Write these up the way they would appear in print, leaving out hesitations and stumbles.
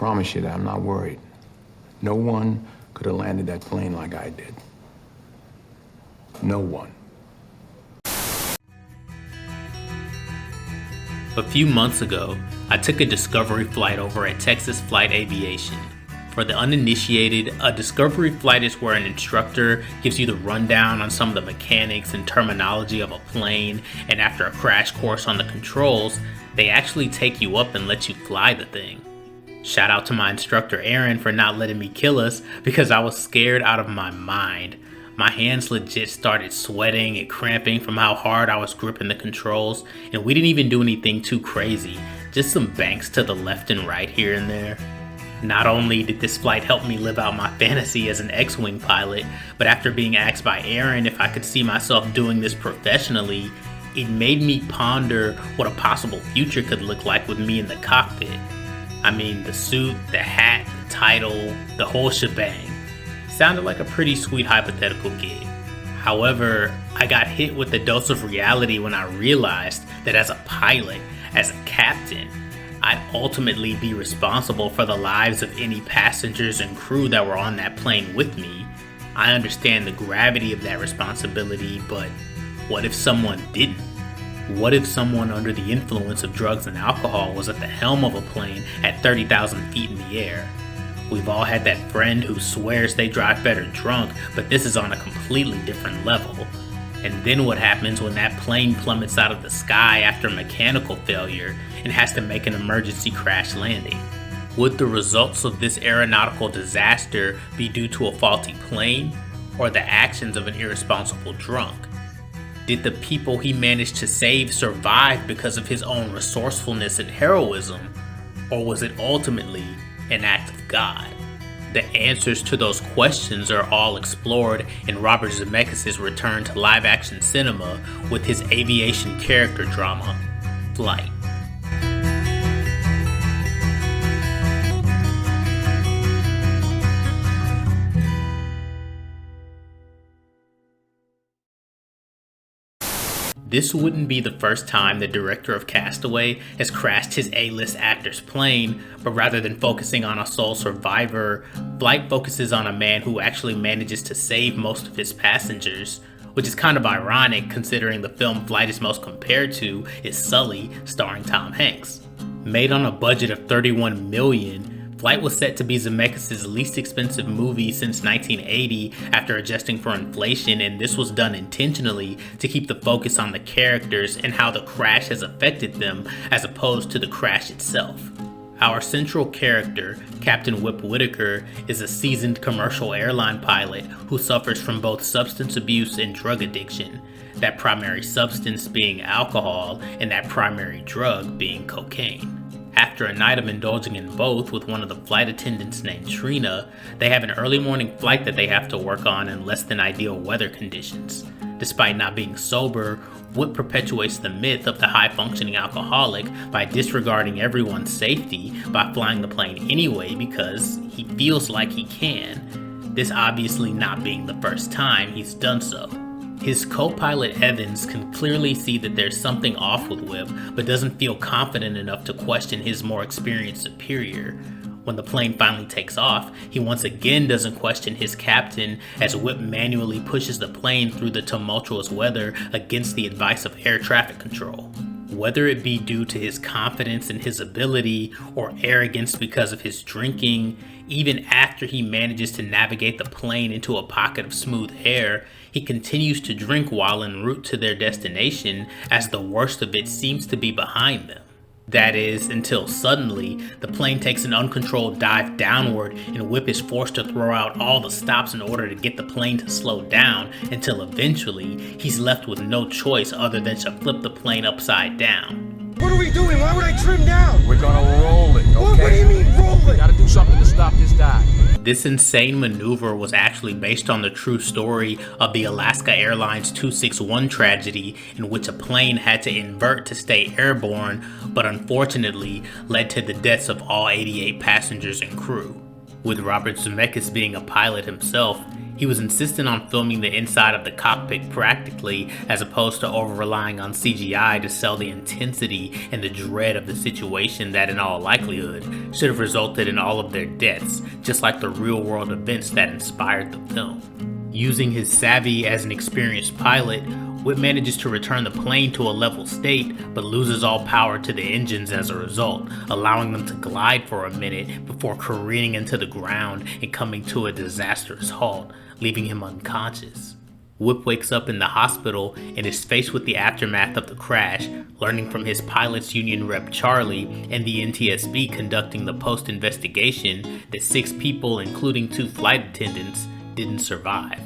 promise you that I'm not worried. No one could have landed that plane like I did. No one. A few months ago, I took a discovery flight over at Texas Flight Aviation. For the uninitiated, a discovery flight is where an instructor gives you the rundown on some of the mechanics and terminology of a plane, and after a crash course on the controls, they actually take you up and let you fly the thing. Shout out to my instructor Aaron for not letting me kill us because I was scared out of my mind. My hands legit started sweating and cramping from how hard I was gripping the controls, and we didn't even do anything too crazy, just some banks to the left and right here and there. Not only did this flight help me live out my fantasy as an X-Wing pilot, but after being asked by Aaron if I could see myself doing this professionally, it made me ponder what a possible future could look like with me in the cockpit. I mean, the suit, the hat, the title, the whole shebang. Sounded like a pretty sweet hypothetical gig. However, I got hit with a dose of reality when I realized that as a pilot, as a captain, I'd ultimately be responsible for the lives of any passengers and crew that were on that plane with me. I understand the gravity of that responsibility, but what if someone didn't? What if someone under the influence of drugs and alcohol was at the helm of a plane at 30,000 feet in the air? We've all had that friend who swears they drive better drunk, but this is on a completely different level. And then what happens when that plane plummets out of the sky after mechanical failure and has to make an emergency crash landing? Would the results of this aeronautical disaster be due to a faulty plane or the actions of an irresponsible drunk? Did the people he managed to save survive because of his own resourcefulness and heroism, or was it ultimately an act of God? The answers to those questions are all explored in Robert Zemeckis' return to live-action cinema with his aviation character drama, Flight. This wouldn't be the first time the director of Castaway has crashed his A-list actor's plane, but rather than focusing on a sole survivor, Flight focuses on a man who actually manages to save most of his passengers, which is kind of ironic considering the film Flight is most compared to is Sully, starring Tom Hanks. Made on a budget of $31 million, Flight was set to be Zemeckis' least expensive movie since 1980 after adjusting for inflation, and this was done intentionally to keep the focus on the characters and how the crash has affected them as opposed to the crash itself. Our central character, Captain Whip Whitaker, is a seasoned commercial airline pilot who suffers from both substance abuse and drug addiction, that primary substance being alcohol and that primary drug being cocaine. After a night of indulging in both with one of the flight attendants named Trina, they have an early morning flight that they have to work on in less than ideal weather conditions. Despite not being sober, Whip perpetuates the myth of the high-functioning alcoholic by disregarding everyone's safety by flying the plane anyway because he feels like he can, this obviously not being the first time he's done so. His co-pilot Evans can clearly see that there's something off with Whip, but doesn't feel confident enough to question his more experienced superior. When the plane finally takes off, he once again doesn't question his captain as Whip manually pushes the plane through the tumultuous weather against the advice of air traffic control. Whether it be due to his confidence in his ability or arrogance because of his drinking, even after he manages to navigate the plane into a pocket of smooth air, he continues to drink while en route to their destination as the worst of it seems to be behind them. That is, until suddenly, the plane takes an uncontrolled dive downward and Whip is forced to throw out all the stops in order to get the plane to slow down until eventually he's left with no choice other than to flip the plane upside down. What are we doing? Why would I trim down? We're gonna roll it, okay? What do you mean roll it? Gotta do something to stop this dive. This insane maneuver was actually based on the true story of the Alaska Airlines 261 tragedy, in which a plane had to invert to stay airborne, but unfortunately led to the deaths of all 88 passengers and crew. With Robert Zemeckis being a pilot himself, he was insistent on filming the inside of the cockpit practically, as opposed to over-relying on CGI to sell the intensity and the dread of the situation that in all likelihood should have resulted in all of their deaths, just like the real-world events that inspired the film. Using his savvy as an experienced pilot, Whip manages to return the plane to a level state, but loses all power to the engines as a result, allowing them to glide for a minute before careening into the ground and coming to a disastrous halt, leaving him unconscious. Whip wakes up in the hospital and is faced with the aftermath of the crash, learning from his pilots union rep Charlie and the NTSB conducting the post-investigation that 6 people, including 2 flight attendants, didn't survive.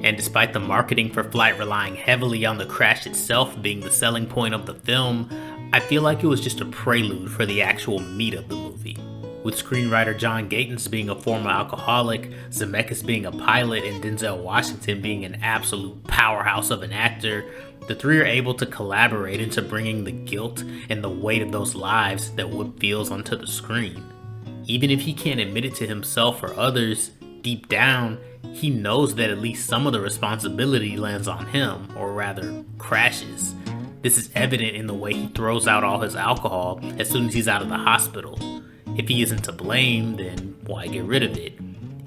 And despite the marketing for Flight relying heavily on the crash itself being the selling point of the film, I feel like it was just a prelude for the actual meat of the movie. With screenwriter John Gatins being a former alcoholic, Zemeckis being a pilot, and Denzel Washington being an absolute powerhouse of an actor, the 3 are able to collaborate into bringing the guilt and the weight of those lives that Whip feels onto the screen. Even if he can't admit it to himself or others, deep down, he knows that at least some of the responsibility lands on him, or rather, crashes. This is evident in the way he throws out all his alcohol as soon as he's out of the hospital. If he isn't to blame, then why get rid of it?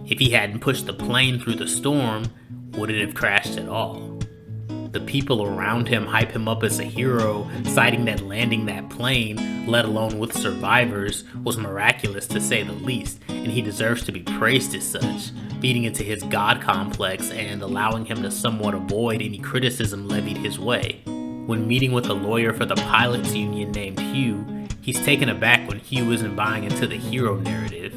If he hadn't pushed the plane through the storm, would it have crashed at all? The people around him hype him up as a hero, citing that landing that plane, let alone with survivors, was miraculous to say the least, and he deserves to be praised as such, feeding into his God complex and allowing him to somewhat avoid any criticism levied his way. When meeting with a lawyer for the pilots union named Hugh, he's taken aback when Hugh isn't buying into the hero narrative.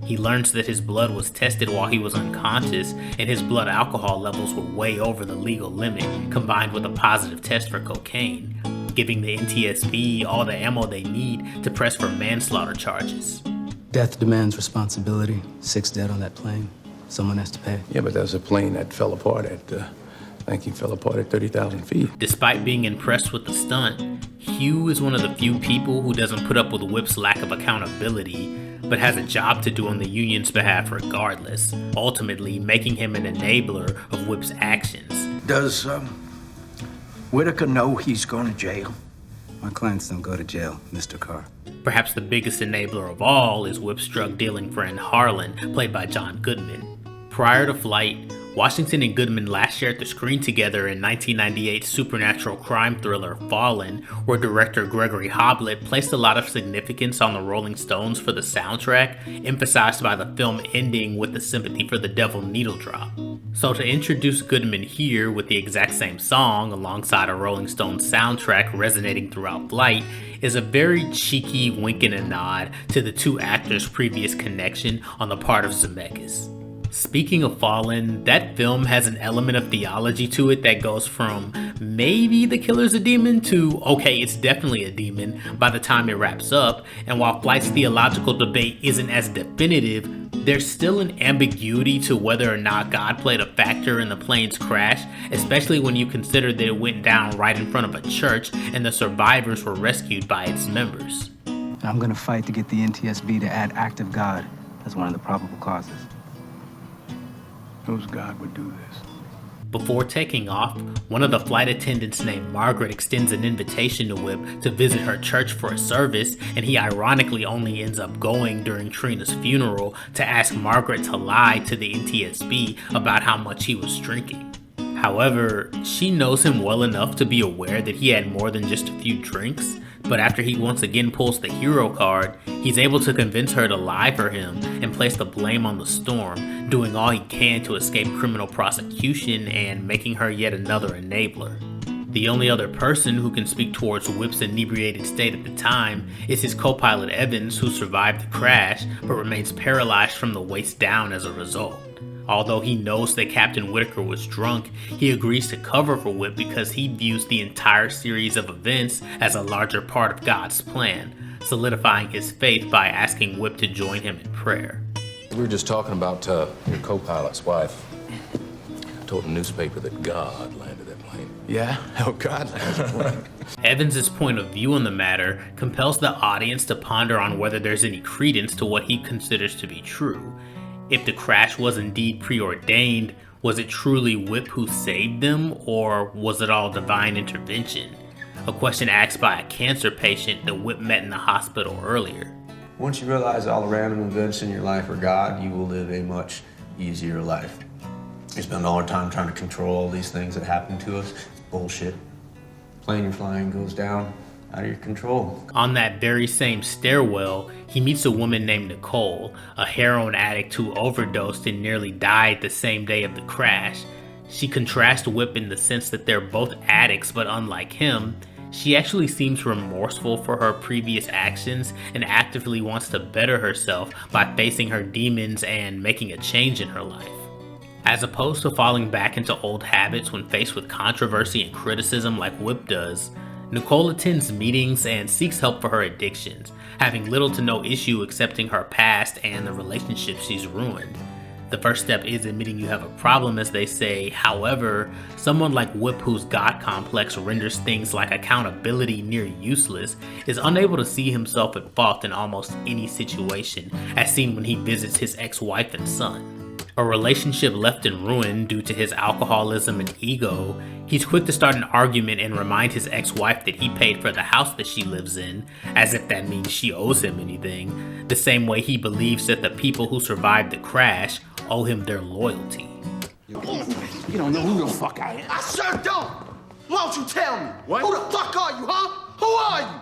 He learns that his blood was tested while he was unconscious, and his blood alcohol levels were way over the legal limit, combined with a positive test for cocaine, giving the NTSB all the ammo they need to press for manslaughter charges. Death demands responsibility. 6 dead on that plane. Someone has to pay. Yeah, but there's a plane that fell apart at, I think he fell apart at 30,000 feet. Despite being impressed with the stunt, Hugh is one of the few people who doesn't put up with Whip's lack of accountability, but has a job to do on the union's behalf regardless, ultimately making him an enabler of Whip's actions. Does Whitaker know he's going to jail? My clients don't go to jail, Mr. Carr. Perhaps the biggest enabler of all is Whip's drug-dealing friend Harlan, played by John Goodman. Prior to Flight, Washington and Goodman last shared the screen together in 1998's supernatural crime thriller Fallen, where director Gregory Hoblit placed a lot of significance on the Rolling Stones for the soundtrack, emphasized by the film ending with the Sympathy for the Devil needle drop. So to introduce Goodman here with the exact same song alongside a Rolling Stones soundtrack resonating throughout Flight is a very cheeky wink and a nod to the 2 actors' previous connection on the part of Zemeckis. Speaking of Fallen, that film has an element of theology to it that goes from maybe the killer's a demon to okay, it's definitely a demon by the time it wraps up, and while Flight's theological debate isn't as definitive, there's still an ambiguity to whether or not God played a factor in the plane's crash, especially when you consider that it went down right in front of a church and the survivors were rescued by its members. I'm gonna fight to get the NTSB to add act of God as one of the probable causes. Whose God would do this? Before taking off, one of the flight attendants named Margaret extends an invitation to Whip to visit her church for a service, and he ironically only ends up going during Trina's funeral to ask Margaret to lie to the NTSB about how much he was drinking. However, she knows him well enough to be aware that he had more than just a few drinks, but after he once again pulls the hero card, he's able to convince her to lie for him and place the blame on the storm, doing all he can to escape criminal prosecution and making her yet another enabler. The only other person who can speak towards Whip's inebriated state at the time is his co-pilot Evans, who survived the crash but remains paralyzed from the waist down as a result. Although he knows that Captain Whitaker was drunk, he agrees to cover for Whip because he views the entire series of events as a larger part of God's plan, solidifying his faith by asking Whip to join him in prayer. We were just talking about your co-pilot's wife. I told the newspaper that God landed that plane. Yeah? Oh, God lands a plane. Evans' point of view on the matter compels the audience to ponder on whether there's any credence to what he considers to be true. If the crash was indeed preordained, was it truly Whip who saved them, or was it all divine intervention? A question asked by a cancer patient that Whip met in the hospital earlier. Once you realize all the random events in your life are God, you will live a much easier life. We spend all our time trying to control all these things that happen to us. It's bullshit. Plane you're flying goes down, out of your control. On that very same stairwell, he meets a woman named Nicole, a heroin addict who overdosed and nearly died the same day of the crash. She contrasts Whip in the sense that they're both addicts, but unlike him, she actually seems remorseful for her previous actions and actively wants to better herself by facing her demons and making a change in her life. As opposed to falling back into old habits when faced with controversy and criticism like Whip does, Nicole attends meetings and seeks help for her addictions, having little to no issue accepting her past and the relationships she's ruined. The first step is admitting you have a problem, as they say. However, someone like Whip, whose God complex renders things like accountability near useless, is unable to see himself at fault in almost any situation, as seen when he visits his ex-wife and son. A relationship left in ruin due to his alcoholism and ego, he's quick to start an argument and remind his ex-wife that he paid for the house that she lives in, as if that means she owes him anything, the same way he believes that the people who survived the crash owe him their loyalty. You don't know who the fuck I am. I sure don't. Why don't you tell me? What? Who the fuck are you, huh? Who are you?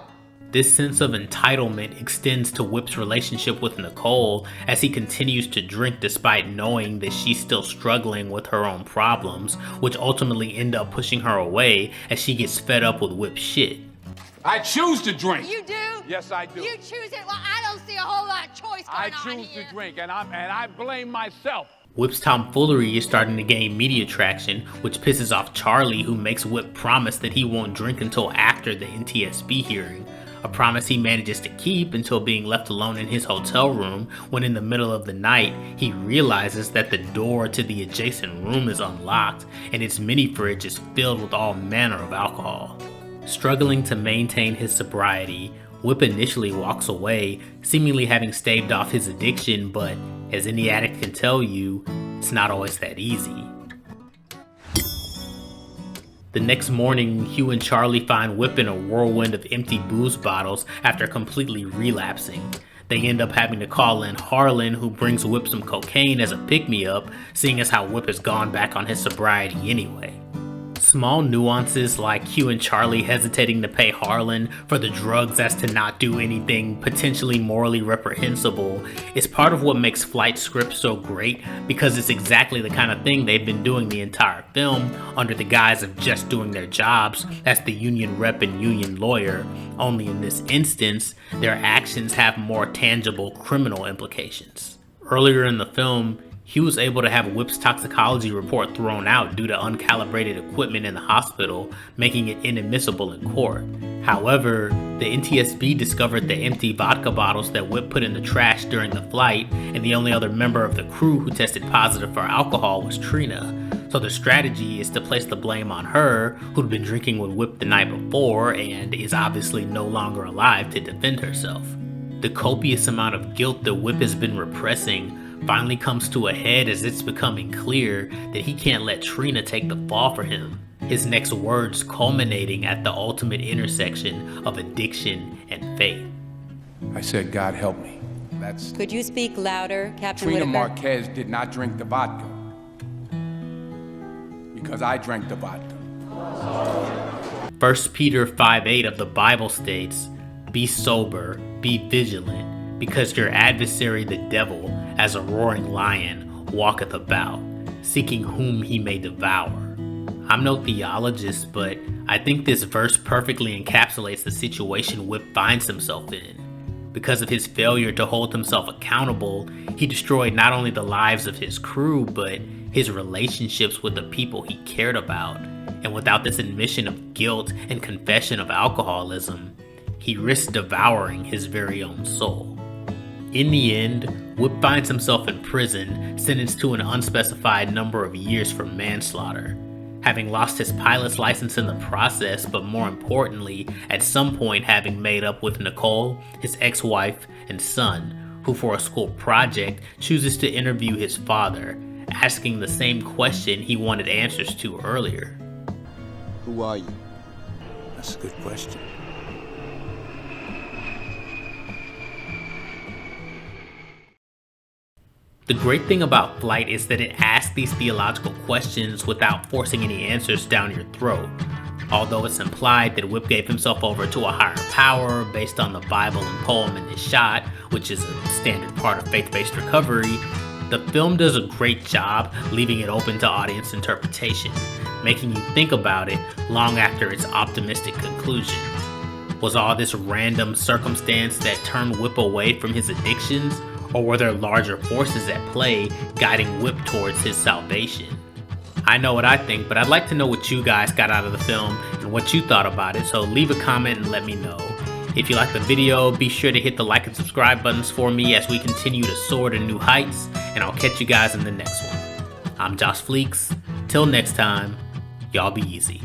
This sense of entitlement extends to Whip's relationship with Nicole as he continues to drink despite knowing that she's still struggling with her own problems, which ultimately end up pushing her away as she gets fed up with Whip's shit. I choose to drink. You do? Yes, I do. You choose it? Well, I don't see a whole lot of choice going on I choose here. to drink, and I blame myself. Whip's tomfoolery is starting to gain media traction, which pisses off Charlie, who makes Whip promise that he won't drink until after the NTSB hearing. A promise he manages to keep until being left alone in his hotel room when in the middle of the night he realizes that the door to the adjacent room is unlocked and its mini fridge is filled with all manner of alcohol. Struggling to maintain his sobriety, Whip initially walks away, seemingly having staved off his addiction, but as any addict can tell you, it's not always that easy. The next morning, Hugh and Charlie find Whip in a whirlwind of empty booze bottles after completely relapsing. They end up having to call in Harlan, who brings Whip some cocaine as a pick-me-up, seeing as how Whip has gone back on his sobriety anyway. Small nuances like Hugh and Charlie hesitating to pay Harlan for the drugs as to not do anything potentially morally reprehensible is part of what makes Flight's script so great, because it's exactly the kind of thing they've been doing the entire film under the guise of just doing their jobs as the union rep and union lawyer, only in this instance, their actions have more tangible criminal implications. Earlier in the film, Hugh was able to have Whip's toxicology report thrown out due to uncalibrated equipment in the hospital, making it inadmissible in court. However, the NTSB discovered the empty vodka bottles that Whip put in the trash during the flight, and the only other member of the crew who tested positive for alcohol was Trina. So the strategy is to place the blame on her, who'd been drinking with Whip the night before and is obviously no longer alive to defend herself. The copious amount of guilt that Whip has been repressing finally comes to a head as it's becoming clear that he can't let Trina take the fall for him, his next words culminating at the ultimate intersection of addiction and faith. I said, God help me. That's... Could you speak louder, Captain Trina Whitaker? Marquez did not drink the vodka. Because I drank the vodka. 1 Peter 5:8 of the Bible states, "Be sober, be vigilant, because your adversary the devil, as a roaring lion, walketh about, seeking whom he may devour." I'm no theologist, but I think this verse perfectly encapsulates the situation Whip finds himself in. Because of his failure to hold himself accountable, he destroyed not only the lives of his crew, but his relationships with the people he cared about. And without this admission of guilt and confession of alcoholism, he risks devouring his very own soul. In the end, Whip finds himself in prison, sentenced to an unspecified number of years for manslaughter, having lost his pilot's license in the process, but more importantly, at some point having made up with Nicole, his ex-wife, and son, who for a school project chooses to interview his father, asking the same question he wanted answers to earlier. Who are you? That's a good question. The great thing about Flight is that it asks these theological questions without forcing any answers down your throat. Although it's implied that Whip gave himself over to a higher power based on the Bible and poem in his shot, which is a standard part of faith-based recovery, the film does a great job leaving it open to audience interpretation, making you think about it long after its optimistic conclusion. Was all this random circumstance that turned Whip away from his addictions, or were there larger forces at play guiding Whip towards his salvation? I know what I think, but I'd like to know what you guys got out of the film and what you thought about it, so leave a comment and let me know. If you like the video, be sure to hit the like and subscribe buttons for me as we continue to soar to new heights, and I'll catch you guys in the next one. I'm Josh Fleeks. Till next time, y'all be easy.